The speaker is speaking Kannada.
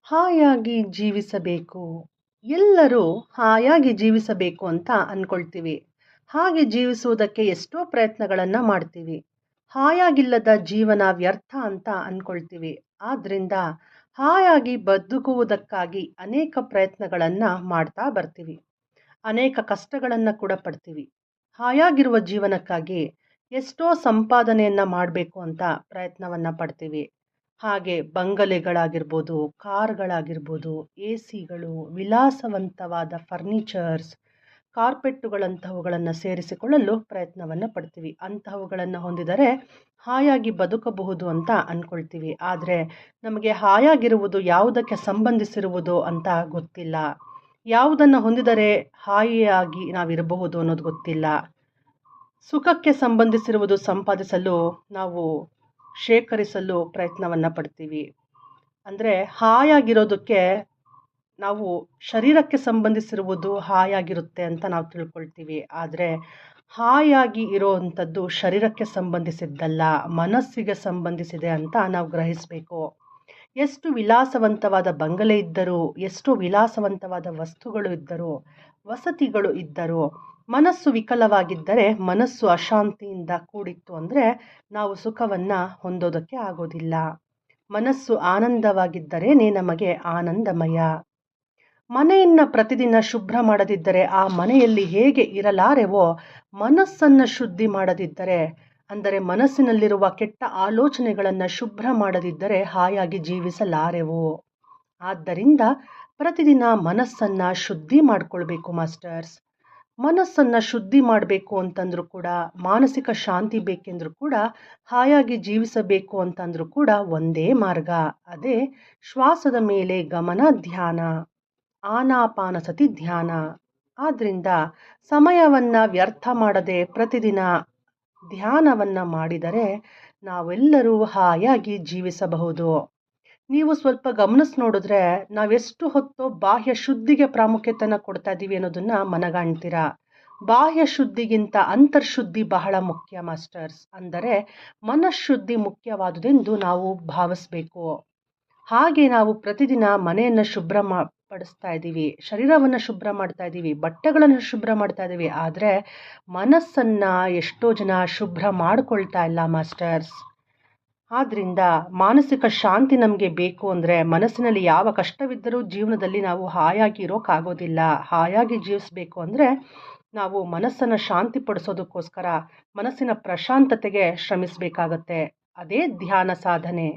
ಹಾಯಾಗಿ ಜೀವಿಸಬೇಕು. ಎಲ್ಲರೂ ಹಾಯಾಗಿ ಜೀವಿಸಬೇಕು ಅಂತ ಅನ್ಕೊಳ್ತೀವಿ. ಹಾಗೆ ಜೀವಿಸುವುದಕ್ಕೆ ಎಷ್ಟೋ ಪ್ರಯತ್ನಗಳನ್ನು ಮಾಡ್ತೀವಿ. ಹಾಯಾಗಿಲ್ಲದ ಜೀವನ ವ್ಯರ್ಥ ಅಂತ ಅನ್ಕೊಳ್ತೀವಿ. ಆದ್ರಿಂದ ಹಾಯಾಗಿ ಬದುಕುವುದಕ್ಕಾಗಿ ಅನೇಕ ಪ್ರಯತ್ನಗಳನ್ನು ಮಾಡ್ತಾ ಬರ್ತೀವಿ. ಅನೇಕ ಕಷ್ಟಗಳನ್ನು ಕೂಡ ಪಡ್ತೀವಿ. ಹಾಯಾಗಿರುವ ಜೀವನಕ್ಕಾಗಿ ಎಷ್ಟೋ ಸಂಪಾದನೆಯನ್ನು ಮಾಡಬೇಕು ಅಂತ ಪ್ರಯತ್ನವನ್ನು ಪಡ್ತೀವಿ. ಹಾಗೆ ಬಂಗಲೆಗಳಾಗಿರ್ಬೋದು, ಕಾರ್ಗಳಾಗಿರ್ಬೋದು, ಎ ಸಿಗಳು, ವಿಲಾಸವಂತವಾದ ಫರ್ನಿಚರ್ಸ್, ಕಾರ್ಪೆಟ್ಟುಗಳಂತಹವುಗಳನ್ನು ಸೇರಿಸಿಕೊಳ್ಳಲು ಪ್ರಯತ್ನವನ್ನು ಪಡ್ತೀವಿ. ಅಂತಹವುಗಳನ್ನು ಹೊಂದಿದರೆ ಹಾಯಾಗಿ ಬದುಕಬಹುದು ಅಂತ ಅಂದ್ಕೊಳ್ತೀವಿ. ಆದರೆ ನಮಗೆ ಹಾಯಾಗಿರುವುದು ಯಾವುದಕ್ಕೆ ಸಂಬಂಧಿಸಿರುವುದು ಅಂತ ಗೊತ್ತಿಲ್ಲ. ಯಾವುದನ್ನು ಹೊಂದಿದರೆ ಹಾಯಿಯಾಗಿ ನಾವಿರಬಹುದು ಅನ್ನೋದು ಗೊತ್ತಿಲ್ಲ. ಸುಖಕ್ಕೆ ಸಂಬಂಧಿಸಿರುವುದು ಸಂಪಾದಿಸಲು ನಾವು ಶೇಖರಿಸಲು ಪ್ರಯತ್ನವನ್ನು ಪಡ್ತೀವಿ. ಅಂದರೆ ಹಾಯಾಗಿರೋದಕ್ಕೆ ನಾವು ಶರೀರಕ್ಕೆ ಸಂಬಂಧಿಸಿರುವುದು ಹಾಯಾಗಿರುತ್ತೆ ಅಂತ ನಾವು ತಿಳ್ಕೊಳ್ತೀವಿ. ಆದರೆ ಹಾಯಾಗಿ ಇರೋವಂಥದ್ದು ಶರೀರಕ್ಕೆ ಸಂಬಂಧಿಸಿದ್ದಲ್ಲ, ಮನಸ್ಸಿಗೆ ಸಂಬಂಧಿಸಿದೆ ಅಂತ ನಾವು ಗ್ರಹಿಸಬೇಕು. ಎಷ್ಟು ವಿಲಾಸವಂತವಾದ ಬಂಗಲೆ ಇದ್ದರೂ, ಎಷ್ಟು ವಿಲಾಸವಂತವಾದ ವಸ್ತುಗಳು ಇದ್ದರೂ, ವಸತಿಗಳು ಇದ್ದರೂ, ಮನಸ್ಸು ವಿಕಲವಾಗಿದ್ದರೆ, ಮನಸ್ಸು ಅಶಾಂತಿಯಿಂದ ಕೂಡಿತ್ತು ಅಂದರೆ ನಾವು ಸುಖವನ್ನು ಹೊಂದೋದಕ್ಕೆ ಆಗೋದಿಲ್ಲ. ಮನಸ್ಸು ಆನಂದವಾಗಿದ್ದರೇನೆ ನಮಗೆ ಆನಂದಮಯ. ಮನೆಯನ್ನು ಪ್ರತಿದಿನ ಶುಭ್ರ ಮಾಡದಿದ್ದರೆ ಆ ಮನೆಯಲ್ಲಿ ಹೇಗೆ ಇರಲಾರೆವೋ, ಮನಸ್ಸನ್ನು ಶುದ್ಧಿ ಮಾಡದಿದ್ದರೆ, ಅಂದರೆ ಮನಸ್ಸಿನಲ್ಲಿರುವ ಕೆಟ್ಟ ಆಲೋಚನೆಗಳನ್ನು ಶುಭ್ರ ಮಾಡದಿದ್ದರೆ ಹಾಯಾಗಿ ಜೀವಿಸಲಾರೆವು. ಆದ್ದರಿಂದ ಪ್ರತಿದಿನ ಮನಸ್ಸನ್ನು ಶುದ್ಧಿ ಮಾಡಿಕೊಳ್ಬೇಕು ಮಾಸ್ಟರ್ಸ್. ಮನಸ್ಸನ್ನು ಶುದ್ಧಿ ಮಾಡಬೇಕು ಅಂತಂದ್ರೂ ಕೂಡ, ಮಾನಸಿಕ ಶಾಂತಿ ಬೇಕೆಂದ್ರೂ ಕೂಡ, ಹಾಯಾಗಿ ಜೀವಿಸಬೇಕು ಅಂತಂದ್ರೂ ಕೂಡ ಒಂದೇ ಮಾರ್ಗ. ಅದೇ ಶ್ವಾಸದ ಮೇಲೆ ಗಮನ, ಧ್ಯಾನ, ಆನಾಪಾನಸತಿ ಧ್ಯಾನ. ಆದ್ದರಿಂದ ಸಮಯವನ್ನು ವ್ಯರ್ಥ ಮಾಡದೆ ಪ್ರತಿದಿನ ಧ್ಯಾನವನ್ನು ಮಾಡಿದರೆ ನಾವೆಲ್ಲರೂ ಹಾಯಾಗಿ ಜೀವಿಸಬಹುದು. ನೀವು ಸ್ವಲ್ಪ ಗಮನಿಸಿ ನೋಡಿದ್ರೆ ನಾವೆಷ್ಟು ಹೊತ್ತು ಬಾಹ್ಯ ಶುದ್ಧಿಗೆ ಪ್ರಾಮುಖ್ಯತೆಯನ್ನು ಕೊಡ್ತಾ ಇದ್ದೀವಿ ಅನ್ನೋದನ್ನು ಮನಗಾಣ್ತೀರಾ. ಬಾಹ್ಯ ಶುದ್ಧಿಗಿಂತ ಅಂತರ್ಶುದ್ಧಿ ಬಹಳ ಮುಖ್ಯ ಮಾಸ್ಟರ್ಸ್. ಅಂದರೆ ಮನಃಶುದ್ಧಿ ಮುಖ್ಯವಾದುದೆಂದು ನಾವು ಭಾವಿಸಬೇಕು. ಹಾಗೆ ನಾವು ಪ್ರತಿದಿನ ಮನೆಯನ್ನು ಶುಭ್ರ ಪಡಿಸ್ತಾ ಇದ್ದೀವಿ, ಶರೀರವನ್ನು ಶುಭ್ರ ಮಾಡ್ತಾ ಇದ್ದೀವಿ, ಬಟ್ಟೆಗಳನ್ನು ಶುಭ್ರ ಮಾಡ್ತಾ ಇದ್ದೀವಿ. ಆದರೆ ಮನಸ್ಸನ್ನು ಎಷ್ಟೋ ಜನ ಶುಭ್ರ ಮಾಡ್ಕೊಳ್ತಾ ಇಲ್ಲ ಮಾಸ್ಟರ್ಸ್. ಆದ್ದರಿಂದ ಮಾನಸಿಕ ಶಾಂತಿ ನಮಗೆ ಬೇಕು ಅಂದರೆ, ಮನಸ್ಸಿನಲ್ಲಿ ಯಾವ ಕಷ್ಟವಿದ್ದರೂ ಜೀವನದಲ್ಲಿ ನಾವು ಹಾಯಾಗಿ ಇರೋಕ್ಕಾಗೋದಿಲ್ಲ. ಹಾಯಾಗಿ ಜೀವಿಸಬೇಕು ಅಂದರೆ ನಾವು ಮನಸ್ಸನ್ನು ಶಾಂತಿ ಪಡಿಸೋದಕ್ಕೋಸ್ಕರ ಮನಸ್ಸಿನ ಪ್ರಶಾಂತತೆಗೆ ಶ್ರಮಿಸಬೇಕಾಗತ್ತೆ. ಅದೇ ಧ್ಯಾನ ಸಾಧನೆ.